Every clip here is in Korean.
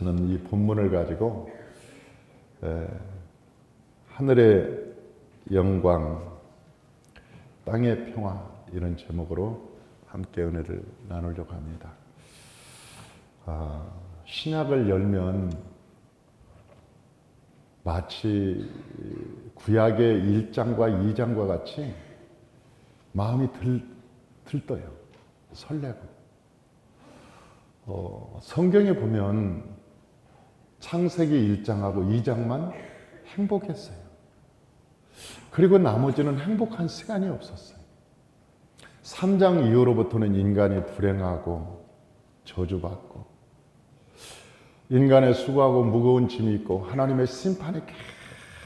저는 이 본문을 가지고 하늘의 영광, 땅의 평화 이런 제목으로 함께 은혜를 나누려고 합니다. 신약을 열면 마치 구약의 1장과 2장과 같이 마음이 들떠요. 설레고. 성경에 보면 창세기 1장하고 2장만 행복했어요. 그리고 나머지는 행복한 시간이 없었어요. 3장 이후로부터는 인간이 불행하고 저주받고 인간의 수고하고 무거운 짐이 있고 하나님의 심판이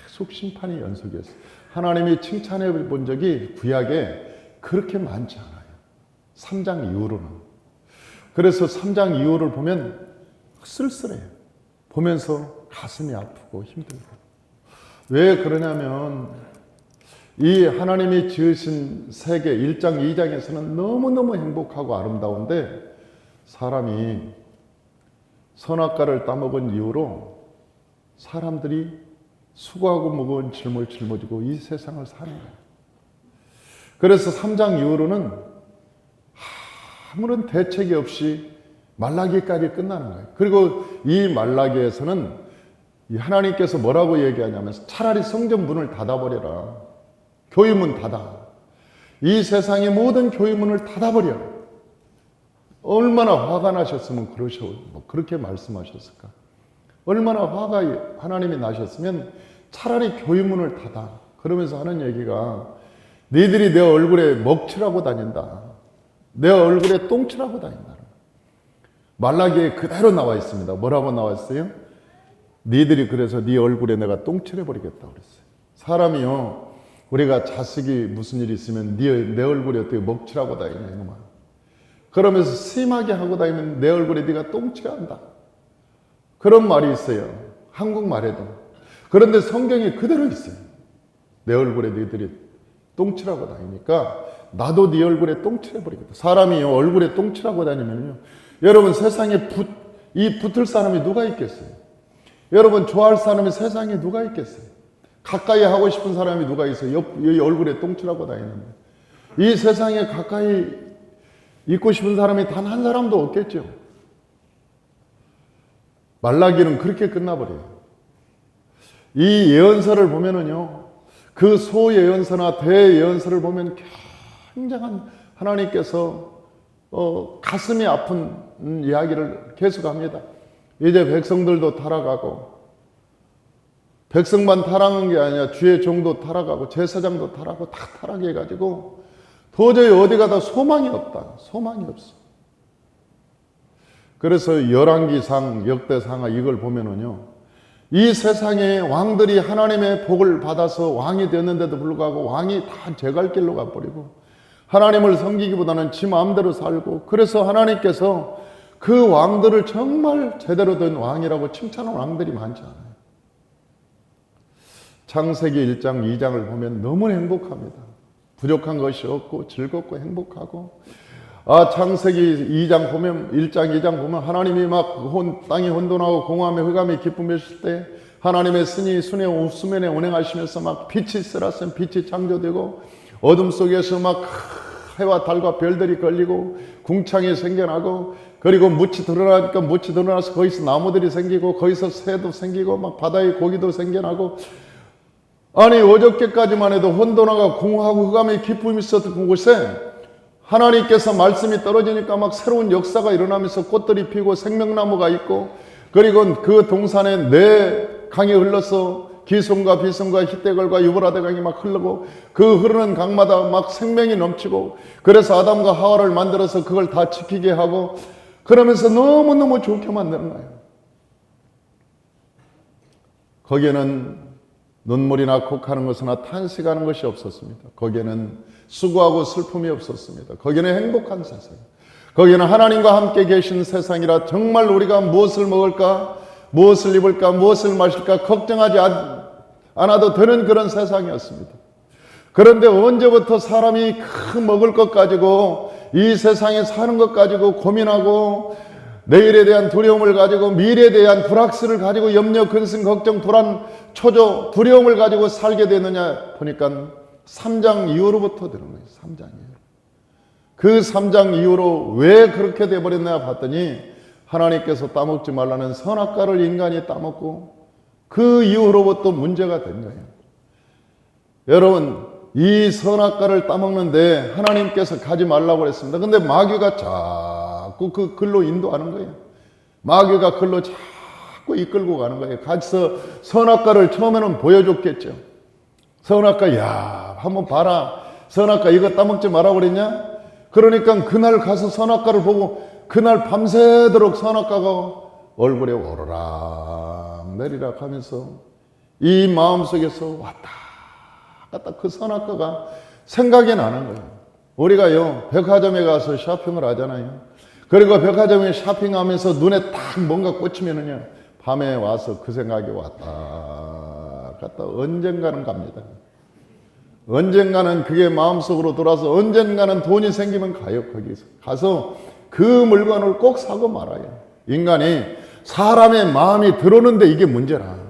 계속 심판이 연속이었어요. 하나님이 칭찬해 본 적이 구약에 그렇게 많지 않아요. 3장 이후로는. 그래서 3장 이후를 보면 쓸쓸해요. 보면서 가슴이 아프고 힘들고. 왜 그러냐면 이 하나님이 지으신 세계 1장, 2장에서는 너무너무 행복하고 아름다운데 사람이 선악과를 따먹은 이후로 사람들이 수고하고 무거운 짐을 짊어지고 이 세상을 사는 거예요. 그래서 3장 이후로는 아무런 대책이 없이 말라기까지 끝나는 거예요. 그리고 이 말라기에서는 하나님께서 뭐라고 얘기하냐면 차라리 성전 문을 닫아버려라. 교회문 닫아. 이 세상의 모든 교회문을 닫아버려. 얼마나 화가 나셨으면 그렇게 말씀하셨을까? 얼마나 화가 하나님이 나셨으면 차라리 교회문을 닫아. 그러면서 하는 얘기가 너희들이 내 얼굴에 먹칠하고 다닌다. 내 얼굴에 똥칠하고 다닌다. 말라기에 그대로 나와 있습니다. 뭐라고 나와 있어요? 너희들이 그래서 네 얼굴에 내가 똥칠해버리겠다고 그랬어요. 사람이요, 우리가 자식이 무슨 일이 있으면 내 얼굴에 어떻게 먹칠하고 다니냐 이놈아. 그러면서 심하게 하고 다니면 내 얼굴에 네가 똥칠한다. 그런 말이 있어요. 한국말에도. 그런데 성경에 그대로 있어요. 내 얼굴에 너희들이 똥칠하고 다니니까 나도 네 얼굴에 똥칠해버리겠다. 사람이요, 얼굴에 똥칠하고 다니면요, 여러분 세상에 붙을 사람이 누가 있겠어요? 여러분 좋아할 사람이 세상에 누가 있겠어요? 가까이 하고 싶은 사람이 누가 있어요? 이 얼굴에 똥칠하고 다니는데. 이 세상에 가까이 있고 싶은 사람이 단 한 사람도 없겠죠. 말라기는 그렇게 끝나버려요. 이 예언서를 보면은요, 그 소예언서나 대예언서를 보면 굉장한 하나님께서 가슴이 아픈 이야기를 계속합니다. 이제 백성들도 타락하고 백성만 타락한 게 아니라 주의 종도 타락하고 제사장도 타락하고 다 타락해가지고 도저히 어디 가다 소망이 없다. 소망이 없어. 그래서 열왕기상, 역대상하 이걸 보면은요, 이 세상에 왕들이 하나님의 복을 받아서 왕이 되었는데도 불구하고 왕이 다 제갈 길로 가버리고 하나님을 섬기기보다는 지 마음대로 살고, 그래서 하나님께서 그 왕들을 정말 제대로 된 왕이라고 칭찬하는 왕들이 많지 않아요. 창세기 1장, 2장을 보면 너무 행복합니다. 부족한 것이 없고 즐겁고 행복하고, 창세기 2장 보면 1장, 2장 보면 하나님이 막 땅이 혼돈하고 공허함에 흑암에 기쁨이실 때 하나님의 신이 순의 수면에 운행하시면서 막 빛이 쓰라선 빛이 창조되고 어둠 속에서 막 해와 달과 별들이 걸리고 궁창이 생겨나고, 그리고 묻이 드러나니까 묻이 드러나서 거기서 나무들이 생기고 거기서 새도 생기고 막 바다에 고기도 생겨나고, 아니 어저께까지만 해도 혼돈하고 공허하고 흑암의 기쁨이 있었던 곳에 하나님께서 말씀이 떨어지니까 막 새로운 역사가 일어나면서 꽃들이 피고 생명나무가 있고, 그리고 그 동산에 네 강이 흘러서 기손과 비손과 히데걸과 유브라데 강이 막 흐르고 그 흐르는 강마다 막 생명이 넘치고, 그래서 아담과 하와를 만들어서 그걸 다 지키게 하고, 그러면서 너무너무 좋게 만드는 거예요. 거기에는 눈물이나 곡하는 것이나 탄식하는 것이 없었습니다. 거기에는 수고하고 슬픔이 없었습니다. 거기는 행복한 세상, 거기는 하나님과 함께 계신 세상이라 정말 우리가 무엇을 먹을까, 무엇을 입을까, 무엇을 마실까 걱정하지 않아도 되는 그런 세상이었습니다. 그런데 언제부터 사람이 그 먹을 것 가지고 이 세상에 사는 것 가지고 고민하고 내일에 대한 두려움을 가지고 미래에 대한 불확실을 가지고 염려, 근심, 걱정, 불안, 초조, 두려움을 가지고 살게 되느냐 보니까 3장 이후로부터 되는 거예요. 3장 이후. 그 3장 이후로 왜 그렇게 돼버렸나 봤더니 하나님께서 따먹지 말라는 선악과를 인간이 따먹고 그 이후로부터 문제가 된 거예요. 여러분, 이 선악과를 따먹는데 하나님께서 가지 말라고 그랬습니다. 근데 마귀가 자꾸 그 글로 인도하는 거예요. 마귀가 글로 자꾸 이끌고 가는 거예요. 가서 선악과를 처음에는 보여줬겠죠. 선악과, 야, 한번 봐라. 선악과 이거 따먹지 말라고 그랬냐? 그러니까 그날 가서 선악과를 보고 그날 밤새도록 선악과가 얼굴에 오르락 내리락 하면서 이 마음속에서 왔다 갔다 그 선악과가 생각이 나는 거예요. 우리가요, 백화점에 가서 쇼핑을 하잖아요. 그리고 백화점에 쇼핑하면서 눈에 딱 뭔가 꽂히면은요, 밤에 와서 그 생각이 왔다 갔다 언젠가는 갑니다. 언젠가는 그게 마음속으로 돌아서 언젠가는 돈이 생기면 가요. 거기서 가서 그 물건을 꼭 사고 말아요. 인간이 사람의 마음이 들어오는데 이게 문제라.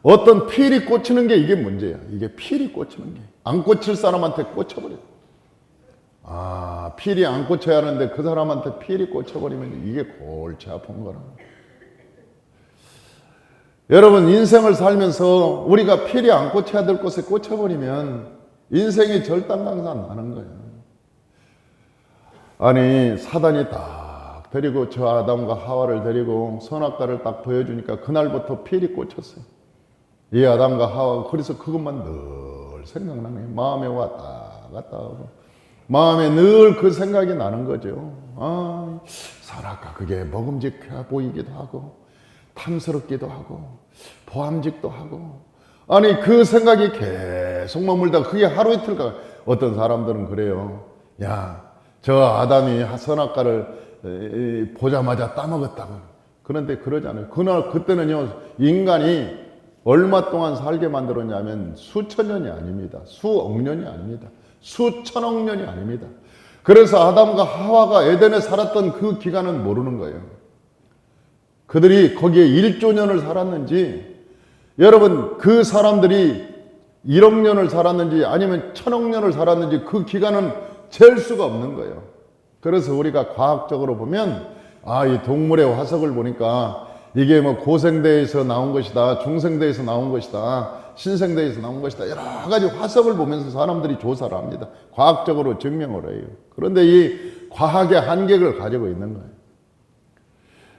어떤 필이 꽂히는 게 이게 문제야. 이게 필이 꽂히는 게. 안 꽂힐 사람한테 꽂혀버려. 아, 필이 안 꽂혀야 하는데 그 사람한테 필이 꽂혀버리면 이게 골치 아픈 거라. 여러분, 인생을 살면서 우리가 필이 안 꽂혀야 될 곳에 꽂혀버리면 인생이 절단강산 나는 거예요. 아니, 사단이 딱 데리고 저 아담과 하와를 데리고 선악과를 딱 보여주니까 그날부터 필이 꽂혔어요. 이 아담과 하와가 그래서 그것만 늘 생각나는 거예요. 마음에 왔다 갔다 하고 마음에 늘 그 생각이 나는 거죠. 아, 선악과 그게 먹음직해 보이기도 하고 탐스럽기도 하고 보암직도 하고 아니 그 생각이 계속 머물다 그게 하루 이틀 가. 어떤 사람들은 그래요. 야, 저 아담이 선악과를 보자마자 따먹었다고. 그런데 그러지 않아요. 그때는요, 인간이 얼마 동안 살게 만들었냐면 수천 년이 아닙니다. 수억 년이 아닙니다. 수천억 년이 아닙니다. 그래서 아담과 하와가 에덴에 살았던 그 기간은 모르는 거예요. 그들이 거기에 1조 년을 살았는지, 여러분, 그 사람들이 1억 년을 살았는지 아니면 1000억 년을 살았는지 그 기간은 잴 수가 없는 거예요. 그래서 우리가 과학적으로 보면, 아, 이 동물의 화석을 보니까 이게 뭐 고생대에서 나온 것이다, 중생대에서 나온 것이다, 신생대에서 나온 것이다. 여러 가지 화석을 보면서 사람들이 조사를 합니다. 과학적으로 증명을 해요. 그런데 이 과학의 한계를 가지고 있는 거예요.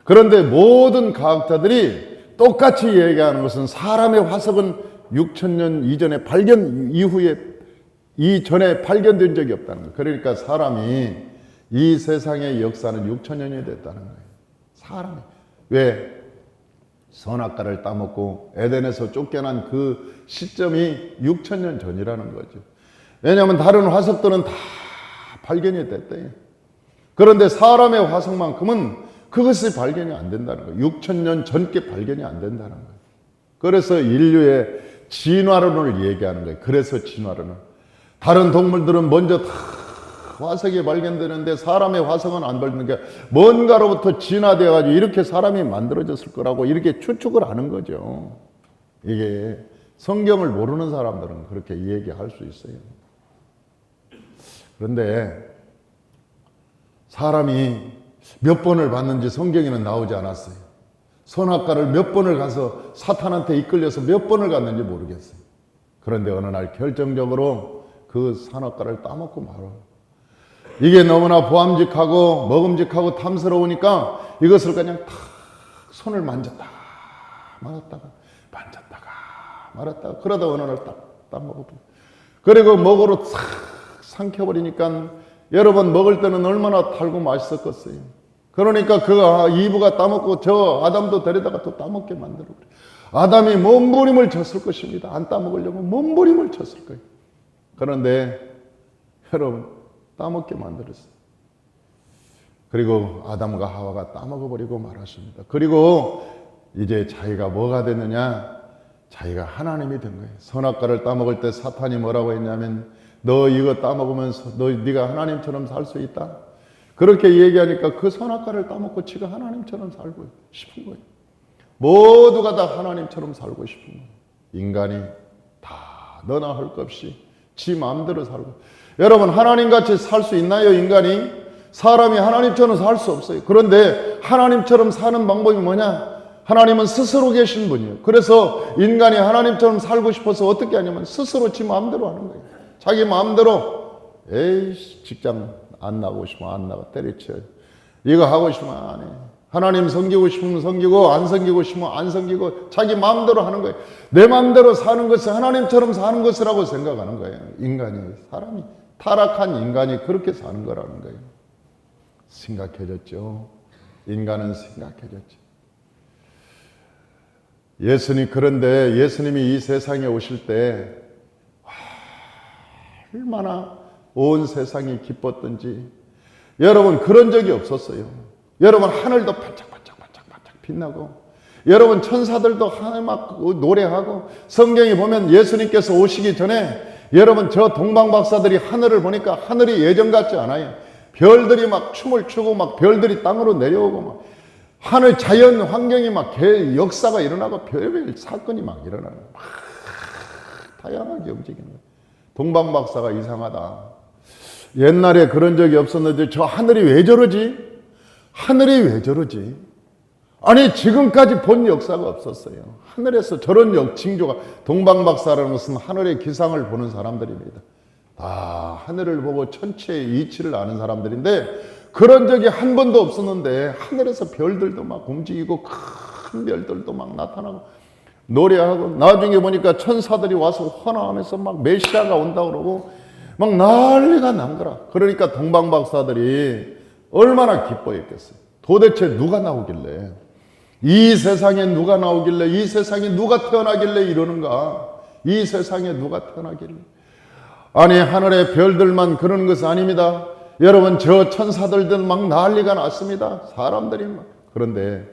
그런데 모든 과학자들이 똑같이 얘기하는 것은 사람의 화석은 6000년 이전에 발견 이후에 이전에 발견된 적이 없다는 거예요. 그러니까 사람이 이 세상의 역사는 6000년이 됐다는 거예요. 사람이. 왜? 선악과를 따먹고 에덴에서 쫓겨난 그 시점이 6000년 전이라는 거죠. 왜냐하면 다른 화석들은 다 발견이 됐대요. 그런데 사람의 화석만큼은 그것이 발견이 안 된다는 거예요. 6000년 전께 발견이 안 된다는 거예요. 그래서 인류의 진화론을 얘기하는 거예요. 그래서 진화론은. 다른 동물들은 먼저 다 화석이 발견되는데 사람의 화석은 안 발견되는 게 뭔가로부터 진화되어가지고 이렇게 사람이 만들어졌을 거라고 이렇게 추측을 하는 거죠. 이게 성경을 모르는 사람들은 그렇게 얘기할 수 있어요. 그런데 사람이 몇 번을 봤는지 성경에는 나오지 않았어요. 선악과를 몇 번을 가서 사탄한테 이끌려서 몇 번을 갔는지 모르겠어요. 그런데 어느 날 결정적으로 그 선악과를 따먹고 말아요. 이게 너무나 보암직하고 먹음직하고 탐스러우니까 이것을 그냥 탁 손을 만졌다가 말았다가 만졌다가 말았다가 그러다 어느 날 딱 따먹어버려. 그리고 먹으로 싹 삼켜버리니까 여러분 먹을 때는 얼마나 달고 맛있었겠어요. 그러니까 그 이브가 따먹고 저 아담도 데려다가 또 따먹게 만들어버려. 아담이 몸부림을 쳤을 것입니다. 안 따먹으려고 몸부림을 쳤을 거예요. 그런데 여러분 따먹게 만들었어요. 그리고 아담과 하와가 따먹어버리고 말았습니다. 그리고 이제 자기가 뭐가 됐느냐? 자기가 하나님이 된 거예요. 선악과를 따먹을 때 사탄이 뭐라고 했냐면 너 이거 따먹으면서 네가 하나님처럼 살 수 있다? 그렇게 얘기하니까 그 선악과를 따먹고 지가 하나님처럼 살고 싶은 거예요. 모두가 다 하나님처럼 살고 싶은 거예요. 인간이 다 너나 할 것 없이 지 마음대로 살고. 여러분, 하나님같이 살 수 있나요, 인간이? 사람이 하나님처럼 살 수 없어요. 그런데 하나님처럼 사는 방법이 뭐냐? 하나님은 스스로 계신 분이에요. 그래서 인간이 하나님처럼 살고 싶어서 어떻게 하냐면 스스로 지 마음대로 하는 거예요. 자기 마음대로 에이씨 직장 안 나가고 싶으면 안 나가 때려쳐요. 이거 하고 싶으면 안 해. 하나님 섬기고 싶으면 섬기고 안 섬기고 싶으면 안 섬기고 자기 마음대로 하는 거예요. 내 마음대로 사는 것은 하나님처럼 사는 것이라고 생각하는 거예요. 인간이, 사람이, 타락한 인간이 그렇게 사는 거라는 거예요. 심각해졌죠. 인간은 심각해졌죠. 그런데 예수님이 이 세상에 오실 때 얼마나 온 세상이 기뻤던지. 여러분, 그런 적이 없었어요. 여러분, 하늘도 반짝반짝반짝 빛나고, 여러분, 천사들도 하늘 막 노래하고, 성경에 보면 예수님께서 오시기 전에 여러분, 저 동방박사들이 하늘을 보니까 하늘이 예전 같지 않아요. 별들이 막 춤을 추고 막 별들이 땅으로 내려오고 막 하늘 자연 환경이 막 역사가 일어나고 별별 사건이 막 일어나는 막 다양하게 움직이는 거예요. 동방박사가 이상하다. 옛날에 그런 적이 없었는데 저 하늘이 왜 저러지? 하늘이 왜 저러지? 아니, 지금까지 본 역사가 없었어요. 하늘에서 저런 징조가, 동방박사라는 것은 하늘의 기상을 보는 사람들입니다. 다 하늘을 보고 천체의 이치를 아는 사람들인데 그런 적이 한 번도 없었는데 하늘에서 별들도 막 움직이고 큰 별들도 막 나타나고 노래하고, 나중에 보니까 천사들이 와서 환호하면서 막 메시아가 온다고 그러고 막 난리가 난 거라. 그러니까 동방박사들이 얼마나 기뻐했겠어요. 도대체 누가 나오길래, 이 세상에 누가 나오길래, 이 세상에 누가 태어나길래 이러는가, 이 세상에 누가 태어나길래. 아니, 하늘의 별들만 그러는 것은 아닙니다. 여러분, 저 천사들도 막 난리가 났습니다. 사람들이 막. 그런데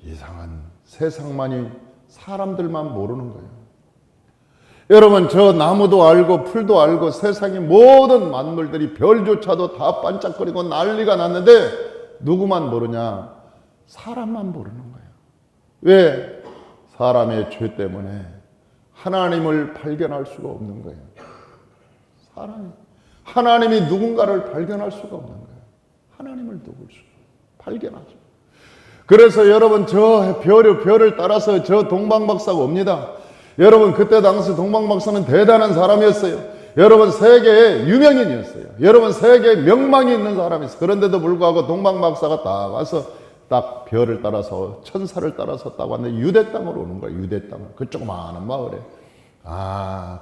이상한 세상만이 사람들만 모르는 거예요. 여러분, 저 나무도 알고 풀도 알고 세상의 모든 만물들이 별조차도 다 반짝거리고 난리가 났는데 누구만 모르냐? 사람만 모르는 거예요. 왜? 사람의 죄 때문에 하나님을 발견할 수가 없는 거예요. 하나님이 누군가를 발견할 수가 없는 거예요. 하나님을 발견하죠. 그래서 여러분, 저 별을 따라서 저 동방박사가 옵니다. 여러분, 그때 당시 동방박사는 대단한 사람이었어요. 여러분, 세계의 유명인이었어요. 여러분, 세계에 명망이 있는 사람이었어요. 그런데도 불구하고 동방박사가 딱 와서 딱 별을 따라서, 천사를 따라서 딱 왔는데 유대 땅으로 오는 거예요. 유대 땅을. 그 조그마한 마을에.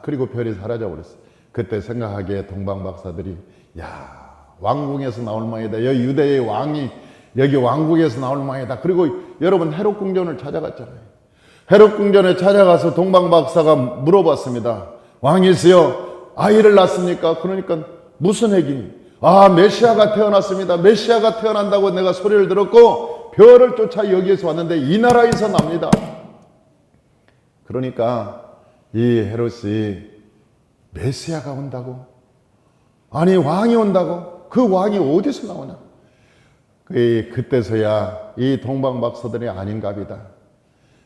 그리고 별이 사라져 버렸어요. 그때 생각하기에 동방박사들이, 야, 왕궁에서 나올 모양이다. 여기 유대의 왕이 여기 왕국에서 나올 모양이다. 그리고 여러분, 헤롯 궁전을 찾아갔잖아요. 헤롯 궁전에 찾아가서 동방박사가 물어봤습니다. 왕이시여, 아이를 낳습니까? 그러니까 무슨 얘기니? 메시아가 태어났습니다. 메시아가 태어난다고 내가 소리를 들었고 별을 쫓아 여기에서 왔는데 이 나라에서 납니다. 그러니까 이 헤롯이 메시아가 온다고? 아니, 왕이 온다고? 그 왕이 어디서 나오냐? 그때서야 이 동방박사들이 아닌갑니다.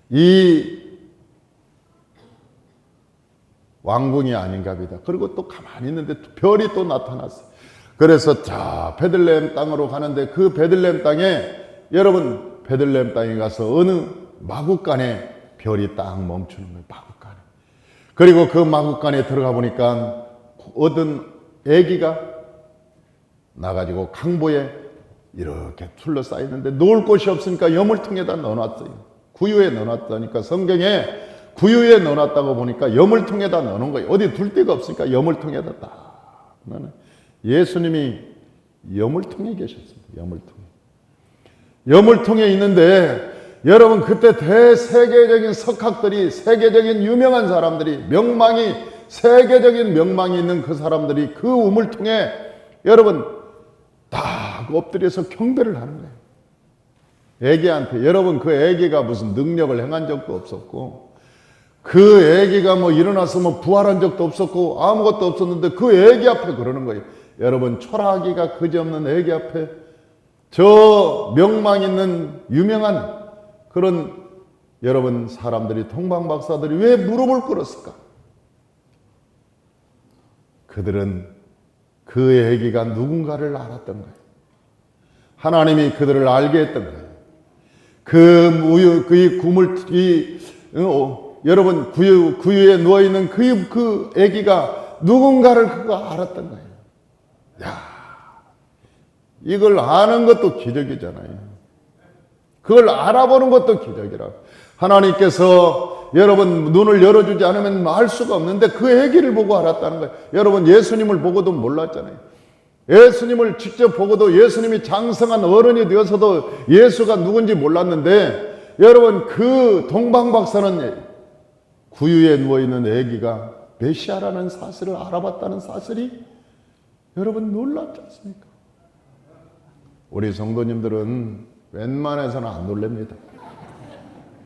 이 왕궁이 아닌갑니다. 그리고 또 가만히 있는데 별이 또 나타났어요. 그래서 자, 베들레헴 땅으로 가는데 그 베들레헴 땅에, 여러분, 베들레헴 땅에 가서 어느 마구간에 별이 딱 멈추는 거예요. 마구간에. 그리고 그 마구간에 들어가 보니까 어떤 애기가 나가지고 강보에 이렇게 둘러싸여 있는데 놓을 곳이 없으니까 여물통에다 넣어놨어요. 구유에 넣어놨다니까, 성경에 구유에 넣어놨다고 보니까 여물통에다 넣어놓은 거예요. 어디 둘 데가 없으니까 여물통에다 딱 넣어놔요. 예수님이 여물통에 계셨습니다. 여물통에 있는데, 여러분, 그때 대세계적인 석학들이, 세계적인 유명한 사람들이, 세계적인 명망이 있는 그 사람들이 그 우물통에 여러분 다 엎드려서 경배를 하는 거예요. 애기한테. 여러분, 그 애기가 무슨 능력을 행한 적도 없었고, 그 애기가 일어나서 부활한 적도 없었고 아무것도 없었는데 그 애기 앞에 그러는 거예요. 여러분 초라하기가 그지없는 애기 앞에 저 명망 있는 유명한 그런 여러분 사람들이 동방박사들이 왜 무릎을 꿇었을까? 그들은 그 애기가 누군가를 알았던 거예요. 하나님이 그들을 알게 했던 거예요. 여러분 구유에 누워있는 그 애기가 누군가를 그가 알았던 거예요. 야, 이걸 아는 것도 기적이잖아요. 그걸 알아보는 것도 기적이라. 하나님께서 여러분 눈을 열어주지 않으면 알 수가 없는데 그 애기를 보고 알았다는 거예요. 여러분 예수님을 보고도 몰랐잖아요. 예수님을 직접 보고도 예수님이 장성한 어른이 되어서도 예수가 누군지 몰랐는데 여러분 그 동방박사는 구유에 누워있는 애기가 메시아라는 사실을 알아봤다는 사실이 여러분 놀랍지 않습니까? 우리 성도님들은 웬만해서는 안 놀랍니다.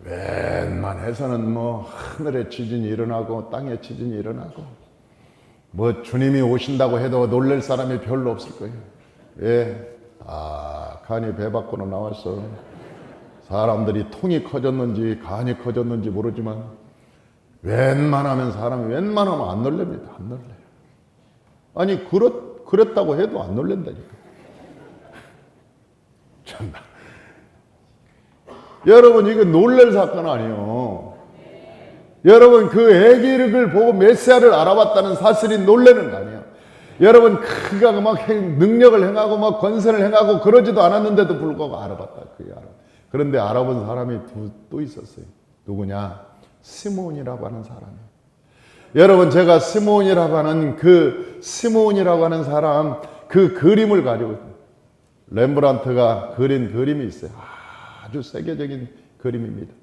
웬만해서는 뭐 하늘에 지진이 일어나고 땅에 지진이 일어나고 뭐 주님이 오신다고 해도 놀랄 사람이 별로 없을 거예요. 왜? 간이 배 밖으로 나와서 사람들이 통이 커졌는지 간이 커졌는지 모르지만 웬만하면 사람이 웬만하면 안 놀랍니다. 안 놀래요. 아니 그랬다고 해도 안 놀란다니까. 참나. 여러분 이거 놀랄 사건 아니에요. 여러분 그 애기를 보고 메시아를 알아봤다는 사실이 놀라는 거 아니에요. 여러분 그가 막 능력을 행하고 막 권세를 행하고 그러지도 않았는데도 불구하고 알아봤다. 그런데 알아본 사람이 또 있었어요. 누구냐? 시몬이라고 하는 사람이에요. 여러분 제가 시몬이라고 하는 사람 그 그림을 가지고 렘브란트가 그린 그림이 있어요. 아주 세계적인 그림입니다.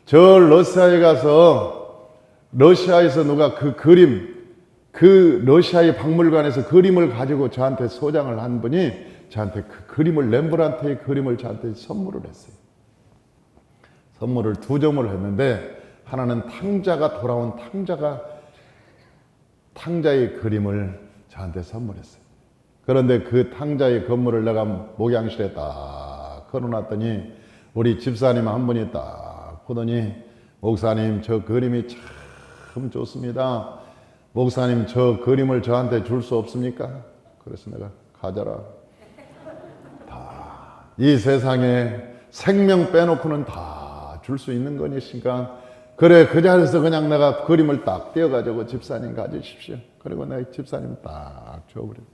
저 러시아에 가서 러시아에서 누가 그 러시아의 박물관에서 그림을 가지고 저한테 소장을 한 분이 저한테 그 그림을 렘브란트의 그림을 저한테 선물을 했어요. 선물을 2점을 했는데 하나는 돌아온 탕자의 그림을 저한테 선물했어요. 그런데 그 탕자의 건물을 내가 목양실에 딱 걸어놨더니 우리 집사님 한 분이 딱 보더니 목사님 저 그림이 참 좋습니다. 목사님 저 그림을 저한테 줄 수 없습니까? 그래서 내가 가져라. 이 세상에 생명 빼놓고는 다 줄 수 있는 거니까 그래 그 자리에서 그냥 내가 그림을 딱 떼어가지고 집사님 가지십시오. 그리고 내가 집사님 딱 줘버려요.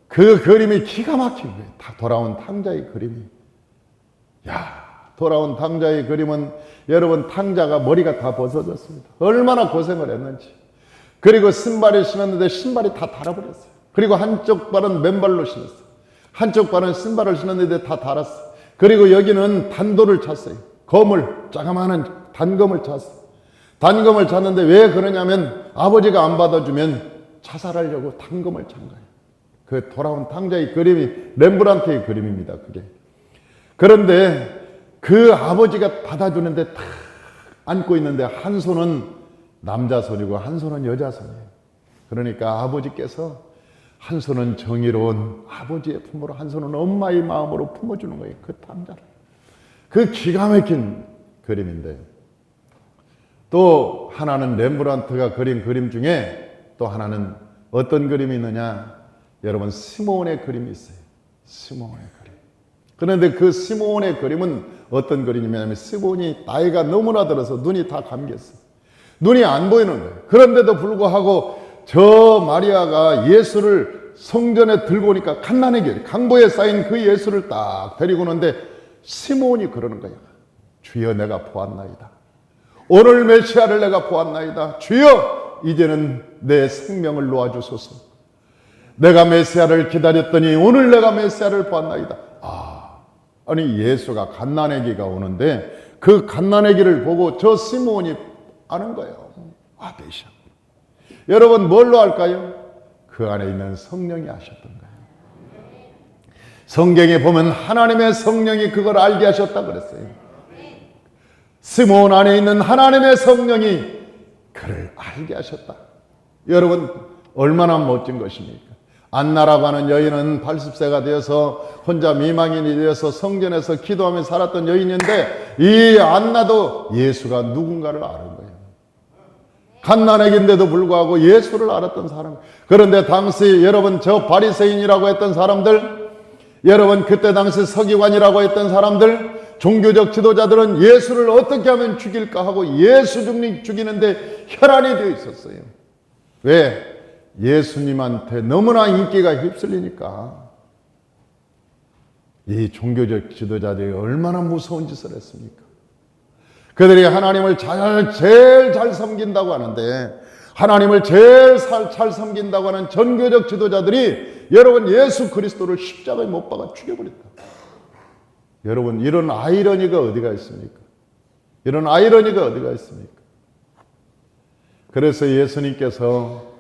그 그림이 기가 막힌 거예요. 다 돌아온 탕자의 그림이. 돌아온 탕자의 그림은 여러분 탕자가 머리가 다 벗어졌습니다. 얼마나 고생을 했는지. 그리고 신발을 신었는데 신발이 다 달아버렸어요. 그리고 한쪽 발은 맨발로 신었어요. 한쪽 발은 신발을 신었는데 다 달았어요. 그리고 여기는 단도를 찼어요. 자그마한 단검을 찼어요. 단검을 찼는데 왜 그러냐면 아버지가 안 받아주면 자살하려고 단검을 찬 거예요. 그 돌아온 탕자의 그림이 렘브란트의 그림입니다. 그게. 그런데 그 아버지가 받아주는데 딱 안고 있는데 한 손은 남자 손이고 한 손은 여자 손이에요. 그러니까 아버지께서 한 손은 정의로운 아버지의 품으로 한 손은 엄마의 마음으로 품어주는 거예요. 그 탕자를. 그 기가 막힌 그림인데 또 하나는 렘브란트가 그린 그림 중에 또 하나는 어떤 그림이 있느냐? 여러분 시몬의 그림이 있어요. 시몬의 그림. 그런데 그 시몬의 그림은 어떤 그림이냐면 시몬이 나이가 너무나 들어서 눈이 다 감겼어요. 눈이 안 보이는 거예요. 그런데도 불구하고 저 마리아가 예수를 성전에 들고 오니까 갓난아기 강보에 쌓인 그 예수를 딱 데리고 오는데 시몬이 그러는 거예요. 주여 내가 보았나이다. 오늘 메시아를 내가 보았나이다. 주여 이제는 내 생명을 놓아주소서. 내가 메시아를 기다렸더니 오늘 내가 메시아를 보았나이다. 아니 예수가 갓난아기가 오는데 그 갓난아기를 보고 저 시몬이 아는 거예요. 메시아. 여러분 뭘로 알까요? 그 안에 있는 성령이 하셨던 거예요. 성경에 보면 하나님의 성령이 그걸 알게 하셨다 그랬어요. 시몬 안에 있는 하나님의 성령이 그를 알게 하셨다. 여러분 얼마나 멋진 것입니까? 안나라고 하는 여인은 80세가 되어서 혼자 미망인이 되어서 성전에서 기도하며 살았던 여인인데 이 안나도 예수가 누군가를 아는 거예요. 갓난아기인데도 불구하고 예수를 알았던 사람. 그런데 당시 여러분 저 바리새인이라고 했던 사람들, 여러분 그때 당시 서기관이라고 했던 사람들, 종교적 지도자들은 예수를 어떻게 하면 죽일까 하고 예수 죽이는데 혈안이 되어 있었어요. 왜? 예수님한테 너무나 인기가 휩쓸리니까. 이 종교적 지도자들이 얼마나 무서운 짓을 했습니까? 그들이 하나님을 제일 잘 섬긴다고 하는데, 하나님을 제일 잘 섬긴다고 하는 전교적 지도자들이 여러분 예수 그리스도를 십자가에 못 박아 죽여버렸다. 여러분 이런 아이러니가 어디가 있습니까? 이런 아이러니가 어디가 있습니까? 그래서 예수님께서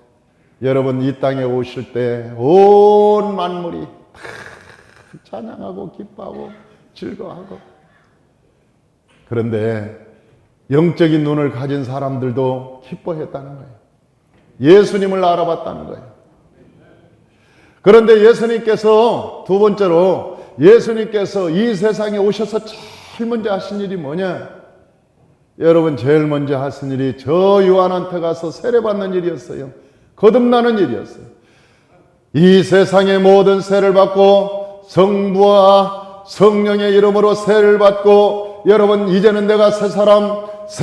여러분 이 땅에 오실 때 온 만물이 다 찬양하고 기뻐하고 즐거워하고, 그런데 영적인 눈을 가진 사람들도 기뻐했다는 거예요. 예수님을 알아봤다는 거예요. 그런데 예수님께서 두 번째로 예수님께서 이 세상에 오셔서 제일 먼저 하신 일이 뭐냐? 여러분 제일 먼저 하신 일이 저 요한한테 가서 세례받는 일이었어요. 거듭나는 일이었어요. 이 세상의 모든 세를 받고 성부와 성령의 이름으로 세를 받고 여러분 이제는 내가 새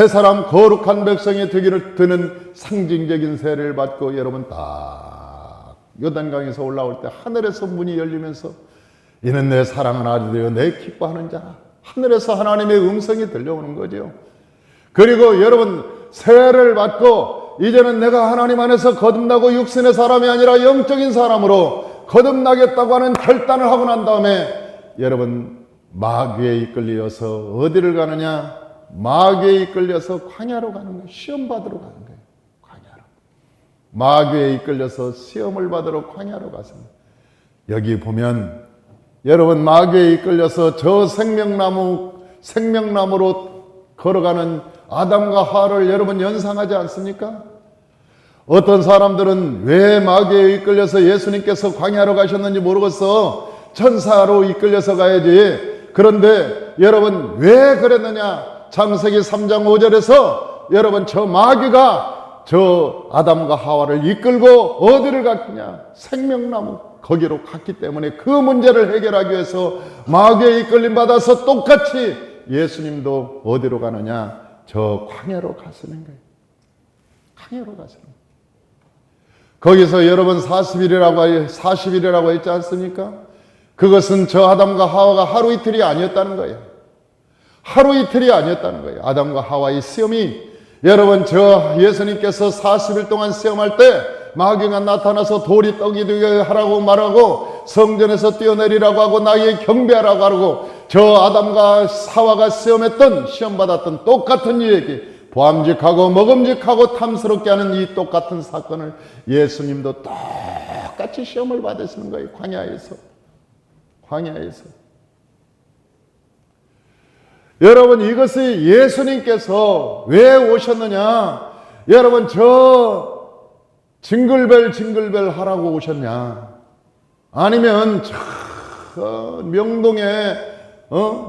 사람 거룩한 백성이 되기를 드는 상징적인 세를 받고 여러분 딱 요단강에서 올라올 때 하늘에서 문이 열리면서 이는 내 사랑하는 아들이요 내 기뻐하는 자, 하늘에서 하나님의 음성이 들려오는 거죠. 그리고 여러분 세를 받고 이제는 내가 하나님 안에서 거듭나고 육신의 사람이 아니라 영적인 사람으로 거듭나겠다고 하는 결단을 하고 난 다음에 여러분 마귀에 이끌려서 어디를 가느냐? 마귀에 이끌려서 광야로 가는 거예요. 시험 받으러 가는 거예요. 광야로. 마귀에 이끌려서 시험을 받으러 광야로 갔습니다. 여기 보면 여러분 마귀에 이끌려서 저 생명나무로 걸어가는 아담과 하와를 여러분 연상하지 않습니까? 어떤 사람들은 왜 마귀에 이끌려서 예수님께서 광야로 가셨는지 모르겠어. 천사로 이끌려서 가야지. 그런데 여러분 왜 그랬느냐? 창세기 3장 5절에서 여러분 저 마귀가 저 아담과 하와를 이끌고 어디를 갔느냐? 생명나무 거기로 갔기 때문에 그 문제를 해결하기 위해서 마귀에 이끌림 받아서 똑같이 예수님도 어디로 가느냐? 저 광야로 가시는 거예요. 광야로 가시는 거예요. 거기서 여러분 40일이라고 했지 않습니까? 그것은 저 아담과 하와가 하루 이틀이 아니었다는 거예요. 하루 이틀이 아니었다는 거예요. 아담과 하와의 시험이 여러분 저 예수님께서 40일 동안 시험할 때 마귀가 나타나서 돌이 떡이 되게 하라고 말하고 성전에서 뛰어내리라고 하고 나에게 경배하라고 하고 저 아담과 하와가 시험받았던 똑같은 얘기, 보암직하고 먹음직하고 탐스럽게 하는 이 똑같은 사건을 예수님도 똑같이 시험을 받으시는 거예요. 광야에서. 여러분 이것이 예수님께서 왜 오셨느냐? 여러분 저 징글벨 하라고 오셨냐? 아니면 저 명동에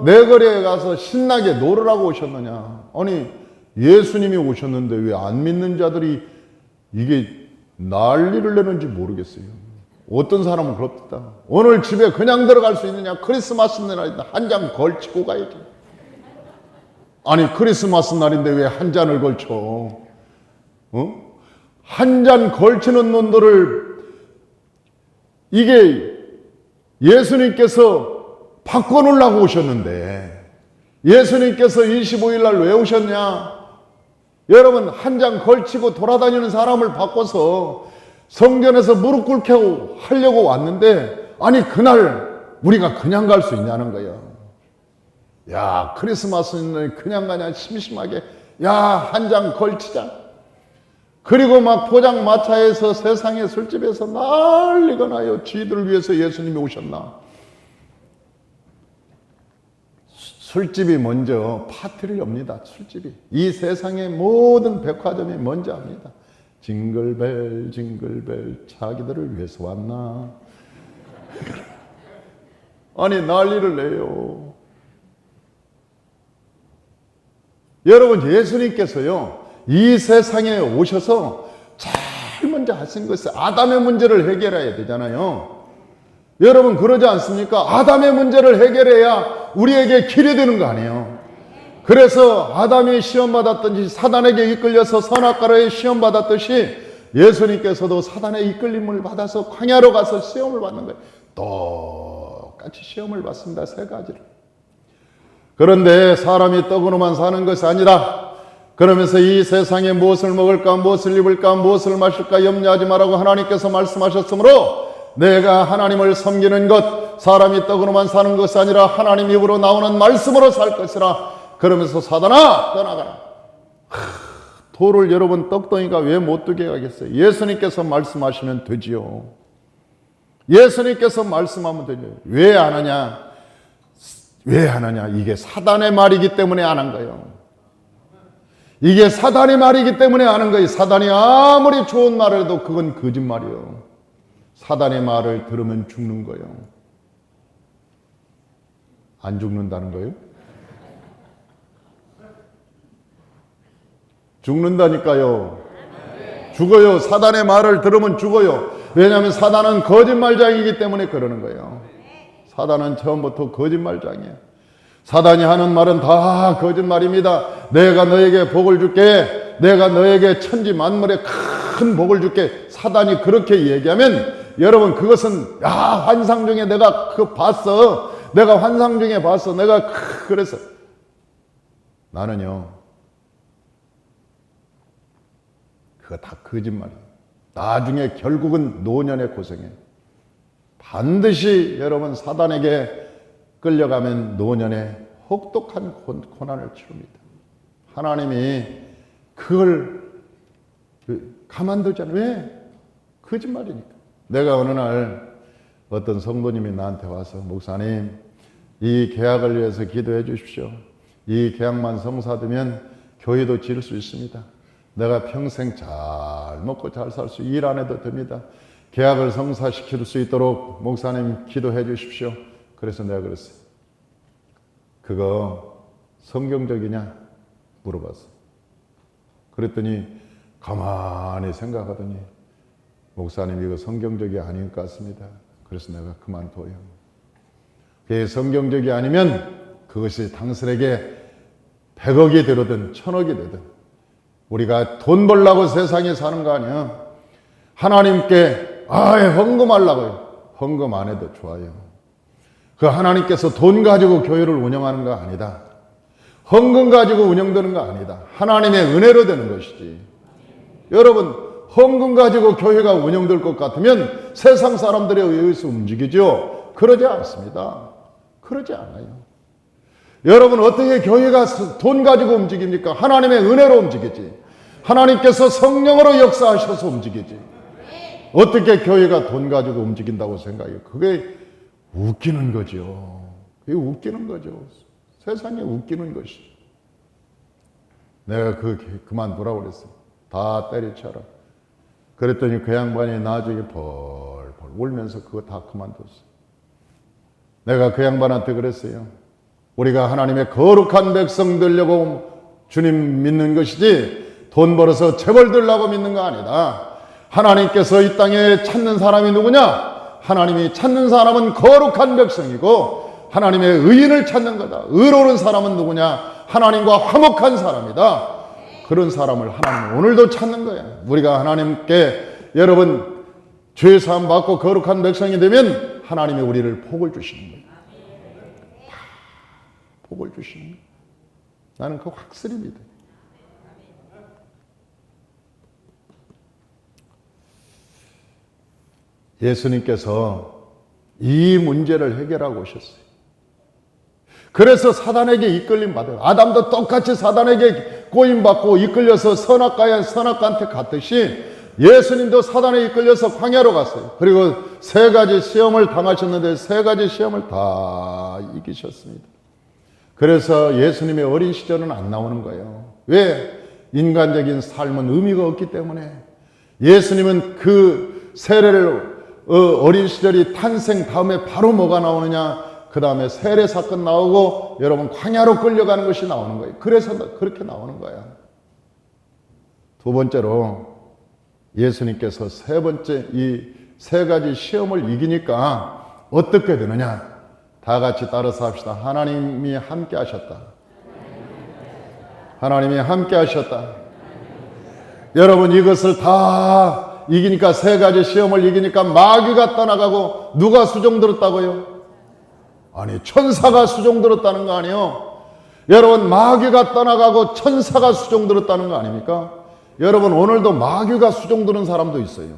내거리에 가서 신나게 놀으라고 오셨느냐? 아니 예수님이 오셨는데 왜 안 믿는 자들이 이게 난리를 내는지 모르겠어요. 어떤 사람은 그렇다. 오늘 집에 그냥 들어갈 수 있느냐? 크리스마스 날인데 한 잔 걸치고 가야지. 아니 크리스마스 날인데 왜 한 잔을 걸쳐? 한 잔 걸치는 놈들을 이게 예수님께서 바꿔놓으려고 오셨는데 예수님께서 25일 날 왜 오셨냐? 여러분 한 잔 걸치고 돌아다니는 사람을 바꿔서 성전에서 무릎 꿇게 하려고 왔는데 아니 그날 우리가 그냥 갈 수 있냐는 거예요. 야 크리스마스는 그냥 가냐 심심하게 야 한 잔 걸치자. 그리고 막 포장마차에서 세상의 술집에서 난리가 나요. 쥐들을 위해서 예수님이 오셨나? 술집이 먼저 파티를 엽니다. 술집이. 이 세상의 모든 백화점이 먼저 합니다. 징글벨 징글벨 자기들을 위해서 왔나? 아니 난리를 내요. 여러분 예수님께서요 이 세상에 오셔서 제일 먼저 하신 것은 아담의 문제를 해결해야 되잖아요. 여러분 그러지 않습니까? 아담의 문제를 해결해야 우리에게 길이 되는 거 아니에요. 그래서 아담이 시험받았든지 사단에게 이끌려서 선악과에 시험받았듯이 예수님께서도 사단의 이끌림을 받아서 광야로 가서 시험을 받는 거예요. 똑같이 시험을 받습니다. 세 가지를. 그런데 사람이 떡으로만 사는 것이 아니라 그러면서 이 세상에 무엇을 먹을까 무엇을 입을까 무엇을 마실까 염려하지 말라고 하나님께서 말씀하셨으므로 내가 하나님을 섬기는 것 사람이 떡으로만 사는 것이 아니라 하나님 입으로 나오는 말씀으로 살 것이라. 그러면서 사단아 떠나가라. 돌을 여러분 떡덩이가 왜 못 두게 하겠어요? 예수님께서 말씀하시면 되지요. 예수님께서 말씀하면 되죠. 왜 안 하냐? 왜 하느냐? 이게 사단의 말이기 때문에 안 한 거예요. 이게 사단의 말이기 때문에 하는 거예요. 사단이 아무리 좋은 말을 해도 그건 거짓말이에요. 사단의 말을 들으면 죽는 거예요. 안 죽는다는 거예요? 죽는다니까요. 죽어요. 사단의 말을 들으면 죽어요. 왜냐하면 사단은 거짓말장이기 때문에 그러는 거예요. 사단은 처음부터 거짓말장이에요. 사단이 하는 말은 다 거짓말입니다. 내가 너에게 복을 줄게. 내가 너에게 천지 만물에 큰 복을 줄게. 사단이 그렇게 얘기하면 여러분 그것은 환상 중에 내가 그거 봤어. 내가 환상 중에 봤어. 내가 그래서 나는요. 그거 다 거짓말이에요. 나중에 결국은 노년의 고생이에요. 반드시 여러분 사단에게 끌려가면 노년에 혹독한 고난을 치릅니다. 하나님이 그걸 가만두잖아요. 왜? 거짓말이니까. 내가 어느 날 어떤 성도님이 나한테 와서 목사님 이 계약을 위해서 기도해 주십시오. 이 계약만 성사되면 교회도 지을 수 있습니다. 내가 평생 잘 먹고 잘 살 수 일 안 해도 됩니다. 계약을 성사시킬 수 있도록 목사님 기도해 주십시오. 그래서 내가 그랬어요. 그거 성경적이냐? 물어봤어. 그랬더니 가만히 생각하더니 목사님 이거 성경적이 아닌 것 같습니다. 그래서 내가 그만둬요. 그게 성경적이 아니면 그것이 당신에게 100억이 되든 1000억이 되든 우리가 돈 벌라고 세상에 사는 거 아니야. 하나님께 헌금하려고요. 헌금 안 해도 좋아요. 그 하나님께서 돈 가지고 교회를 운영하는 거 아니다. 헌금 가지고 운영되는 거 아니다. 하나님의 은혜로 되는 것이지. 여러분 헌금 가지고 교회가 운영될 것 같으면 세상 사람들에 의해서 움직이죠. 그러지 않습니다. 그러지 않아요. 여러분 어떻게 교회가 돈 가지고 움직입니까? 하나님의 은혜로 움직이지. 하나님께서 성령으로 역사하셔서 움직이지. 어떻게 교회가 돈 가지고 움직인다고 생각해요? 그게 웃기는 거죠. 그게 웃기는 거죠. 세상에 웃기는 것이죠. 내가 그만두라고 그랬어요. 다 때려쳐라. 그랬더니 그 양반이 나중에 벌벌 울면서 그거 다 그만뒀어요. 내가 그 양반한테 그랬어요. 우리가 하나님의 거룩한 백성 되려고 주님 믿는 것이지 돈 벌어서 재벌 되려고 믿는 거 아니다. 하나님께서 이 땅에 찾는 사람이 누구냐? 하나님이 찾는 사람은 거룩한 백성이고 하나님의 의인을 찾는 거다. 의로운 사람은 누구냐? 하나님과 화목한 사람이다. 그런 사람을 하나님은 오늘도 찾는 거야. 우리가 하나님께 여러분 죄사함 받고 거룩한 백성이 되면 하나님이 우리를 복을 주시는 거예요. 복을 주시는 거예요. 나는 그거 확실히 믿어요. 예수님께서 이 문제를 해결하고 오셨어요. 그래서 사단에게 이끌림 받아요. 아담도 똑같이 사단에게 꼬임받고 이끌려서 선악과한테 갔듯이 예수님도 사단에 이끌려서 광야로 갔어요. 그리고 3가지 시험을 당하셨는데 3가지 시험을 다 이기셨습니다. 그래서 예수님의 어린 시절은 안 나오는 거예요. 왜? 인간적인 삶은 의미가 없기 때문에 예수님은 그 세례를 어린 시절이 탄생 다음에 바로 뭐가 나오느냐? 그 다음에 세례 사건 나오고 여러분 광야로 끌려가는 것이 나오는 거예요. 그래서 그렇게 나오는 거야. 두 번째로 예수님께서 세 번째 이 세 가지 시험을 이기니까 어떻게 되느냐? 다 같이 따라서 합시다. 하나님이 함께 하셨다. 하나님이 함께 하셨다. 여러분 이것을 다 이기니까 세 가지 시험을 이기니까 마귀가 떠나가고 누가 수종 들었다고요? 아니 천사가 수종 들었다는 거 아니에요. 여러분 마귀가 떠나가고 천사가 수종 들었다는 거 아닙니까? 여러분 오늘도 마귀가 수종 드는 사람도 있어요.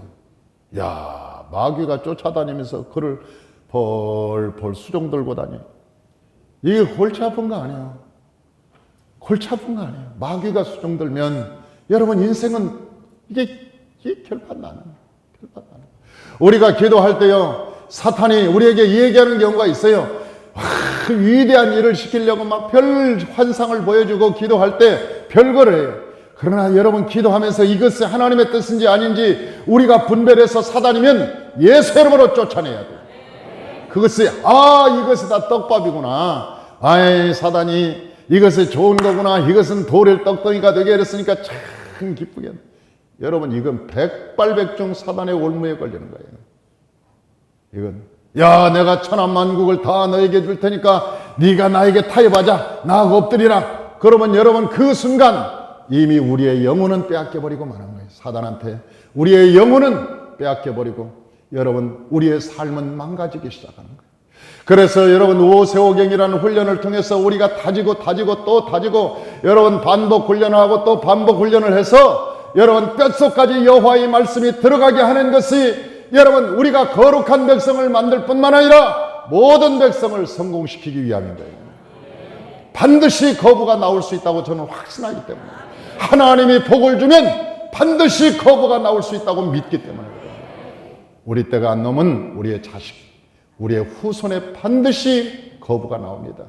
야 마귀가 쫓아다니면서 그를 벌벌 수종 들고 다녀. 이게 골치 아픈 거 아니에요. 골치 아픈 거 아니에요. 마귀가 수종 들면 여러분 인생은 이게 결판 나는 거예요. 우리가 기도할 때요 사탄이 우리에게 얘기하는 경우가 있어요. 위대한 일을 시키려고 막 별 환상을 보여주고 기도할 때 별거를 해요. 그러나 여러분 기도하면서 이것이 하나님의 뜻인지 아닌지 우리가 분별해서 사단이면 예수 이름으로 쫓아내야 돼요. 그것이 이것이 다 떡밥이구나. 아이 사단이 이것이 좋은 거구나. 이것은 돌을 떡덩이가 되게 했으니까 참 기쁘게. 여러분 이건 백발백중 사단의 올무에 걸리는 거예요. 이건 내가 천하만국을 다 너에게 줄 테니까 네가 나에게 타협하자. 나하고 엎드리라. 그러면 여러분 그 순간 이미 우리의 영혼은 빼앗겨버리고 마는 거예요. 사단한테 우리의 영혼은 빼앗겨버리고 여러분 우리의 삶은 망가지기 시작하는 거예요. 그래서 여러분 오세오경이라는 훈련을 통해서 우리가 다지고 또 다지고 여러분 반복 훈련을 하고 또 반복 훈련을 해서 여러분 뼛속까지 여호와의 말씀이 들어가게 하는 것이 여러분 우리가 거룩한 백성을 만들 뿐만 아니라 모든 백성을 성공시키기 위함인 거예요. 반드시 거부가 나올 수 있다고 저는 확신하기 때문에 하나님이 복을 주면 반드시 거부가 나올 수 있다고 믿기 때문에 우리 때가 안 넘은 우리의 자식, 우리의 후손에 반드시 거부가 나옵니다.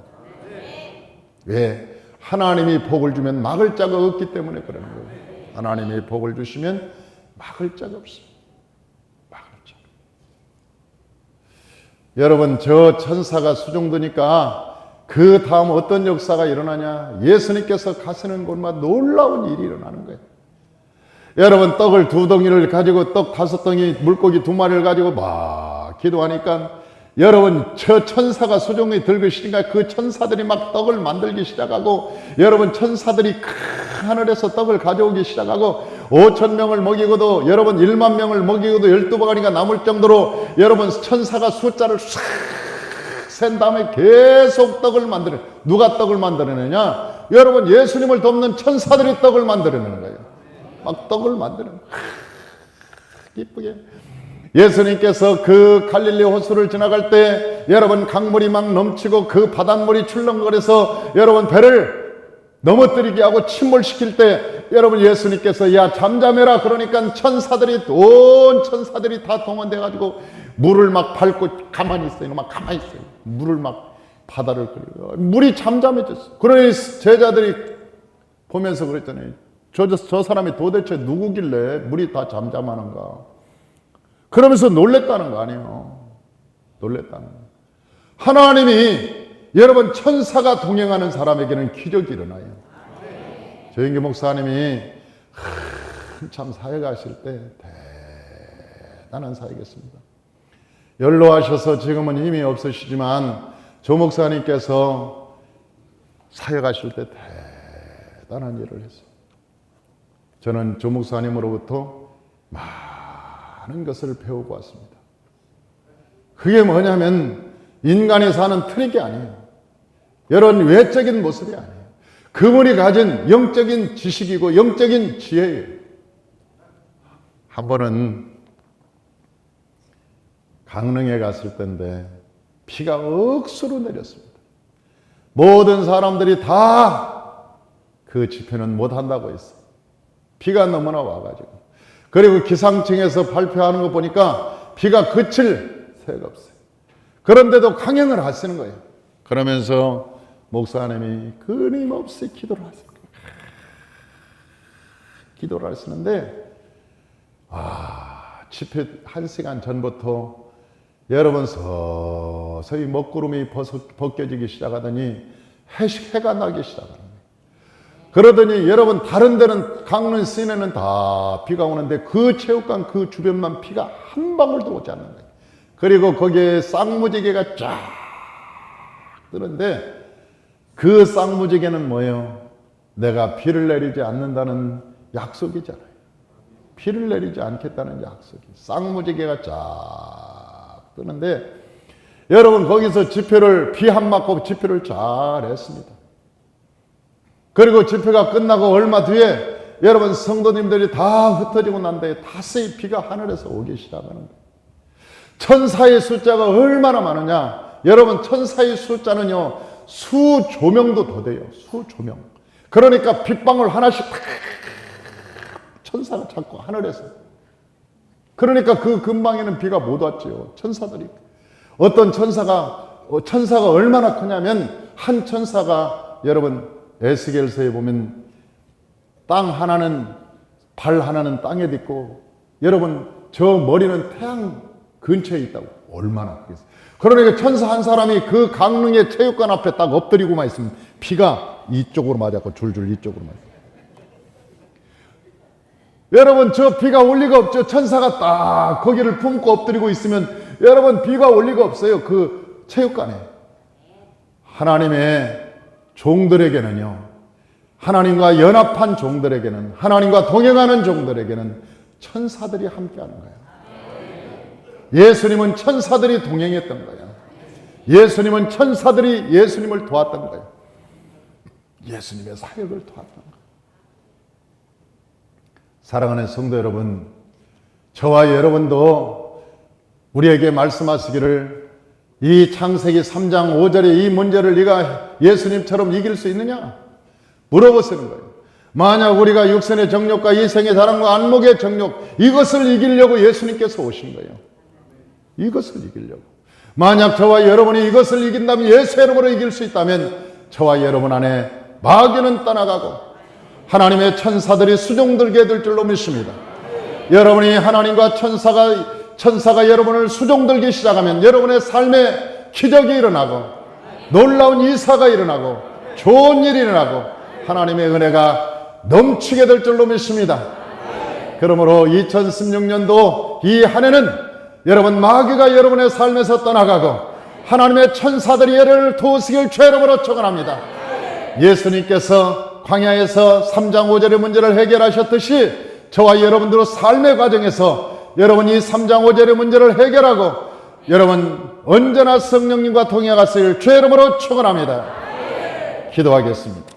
왜? 하나님이 복을 주면 막을 자가 없기 때문에 그러는 거예요. 하나님이 복을 주시면 막을 자가 없어요. 막을 자가. 여러분 저 천사가 수종드니까 그 다음 어떤 역사가 일어나냐? 예수님께서 가시는 곳마다 놀라운 일이 일어나는 거예요. 여러분 떡을 2덩이를 가지고 떡 5덩이 물고기 2마리를 가지고 막 기도하니까 여러분 저 천사가 수종이 들고 있으니까 그 천사들이 막 떡을 만들기 시작하고 여러분 천사들이 큰 하늘에서 떡을 가져오기 시작하고 5,000명을 먹이고도 여러분 1만 명을 먹이고도 12바가니가 남을 정도로 여러분 천사가 숫자를 싹 센 다음에 계속 떡을 만들어. 누가 떡을 만들어내냐? 여러분 예수님을 돕는 천사들이 떡을 만들어내는 거예요. 막 떡을 만드는 이쁘게. 예수님께서 그 갈릴리 호수를 지나갈 때 여러분 강물이 막 넘치고 그 바닷물이 출렁거려서 여러분 배를 넘어뜨리게 하고 침몰시킬 때 여러분 예수님께서 야 잠잠해라 그러니까 천사들이 온 천사들이 다 동원돼 가지고 물을 막 밟고 가만히 있어요. 막 가만히 있어요. 물을 막 바다를 끓여 물이 잠잠해졌어. 그러니 제자들이 보면서 그랬잖아요. 저 사람이 도대체 누구길래 물이 다 잠잠하는가? 그러면서 놀랬다는 거 아니에요. 놀랬다는 거. 하나님이 여러분 천사가 동행하는 사람에게는 기적이 일어나요. 조영기 목사님이 한참 사역하실 때 대단한 사역이었습니다. 연로하셔서 지금은 힘이 없으시지만 조 목사님께서 사역하실 때 대단한 일을 했어요. 저는 조 목사님으로부터 많은 것을 배우고 왔습니다. 그게 뭐냐면 인간이 사는 트릭이 아니에요. 이런 외적인 모습이 아니에요. 그분이 가진 영적인 지식이고 영적인 지혜예요. 한 번은 강릉에 갔을 때인데 비가 억수로 내렸습니다. 모든 사람들이 다 그 집회는 못한다고 했어요. 비가 너무나 와가지고. 그리고 기상청에서 발표하는 거 보니까 비가 그칠 새가 없어요. 그런데도 강행을 하시는 거예요. 그러면서 목사님이 끊임없이 기도를 하시는 거예요. 기도를 하시는데 집회 1시간 전부터 여러분 서서히 먹구름이 벗겨지기 시작하더니 해가 나기 시작하는 거예요. 그러더니 여러분 다른 데는 강릉 시내는 다 비가 오는데 그 체육관 그 주변만 비가 한 방울도 오지 않는 거예요. 그리고 거기에 쌍무지개가 쫙 뜨는데 그 쌍무지개는 뭐예요? 내가 비를 내리지 않는다는 약속이잖아요. 비를 내리지 않겠다는 약속이. 쌍무지개가 쫙 뜨는데 여러분 거기서 집회를 비 안 맞고 집회를 잘 했습니다. 그리고 집회가 끝나고 얼마 뒤에 여러분 성도님들이 다 흩어지고 난 뒤에 다시 비가 하늘에서 오기 시작하는 거예요. 천사의 숫자가 얼마나 많으냐. 여러분 천사의 숫자는요 수조명도 더 돼요. 수조명. 그러니까 빗방울 하나씩 천사가 자꾸 하늘에서. 그러니까 그 근방에는 비가 못 왔지요. 천사들이. 어떤 천사가 얼마나 크냐면 한 천사가 여러분 에스겔서에 보면 땅 하나는 발 하나는 땅에 있고 여러분 저 머리는 태양 근처에 있다고. 얼마나 크겠어요. 그러니까 천사 한 사람이 그 강릉의 체육관 앞에 딱 엎드리고만 있으면 비가 이쪽으로 맞았고 줄줄 이쪽으로 맞았고. 여러분 저 비가 올 리가 없죠. 천사가 딱 거기를 품고 엎드리고 있으면 여러분 비가 올 리가 없어요. 그 체육관에. 하나님의 종들에게는요, 하나님과 연합한 종들에게는, 하나님과 동행하는 종들에게는 천사들이 함께하는 거예요. 예수님은 천사들이 동행했던 거예요. 예수님은 천사들이 예수님을 도왔던 거예요. 예수님의 사역을 도왔던 거예요. 사랑하는 성도 여러분, 저와 여러분도 우리에게 말씀하시기를 이 창세기 3장 5절의 이 문제를 네가 예수님처럼 이길 수 있느냐? 물어보시는 거예요. 만약 우리가 육신의 정욕과 이생의 사랑과 안목의 정욕 이것을 이기려고 예수님께서 오신 거예요. 이것을 이기려고. 만약 저와 여러분이 이것을 이긴다면, 예수의 이름으로 이길 수 있다면 저와 여러분 안에 마귀는 떠나가고 하나님의 천사들이 수종들게 될 줄로 믿습니다. 여러분이 하나님과 천사가 여러분을 수종들기 시작하면 여러분의 삶에 기적이 일어나고 놀라운 이사가 일어나고 좋은 일이 일어나고 하나님의 은혜가 넘치게 될 줄로 믿습니다. 그러므로 2016년도 이 한 해는 여러분 마귀가 여러분의 삶에서 떠나가고 하나님의 천사들이 여러분을 도우시길 주의 이름으로 축원합니다. 예수님께서 광야에서 3장 5절의 문제를 해결하셨듯이 저와 여러분들의 삶의 과정에서 여러분 이 3장 5절의 문제를 해결하고 여러분 언제나 성령님과 동행하시길 주의 이름으로 축원합니다. 기도하겠습니다.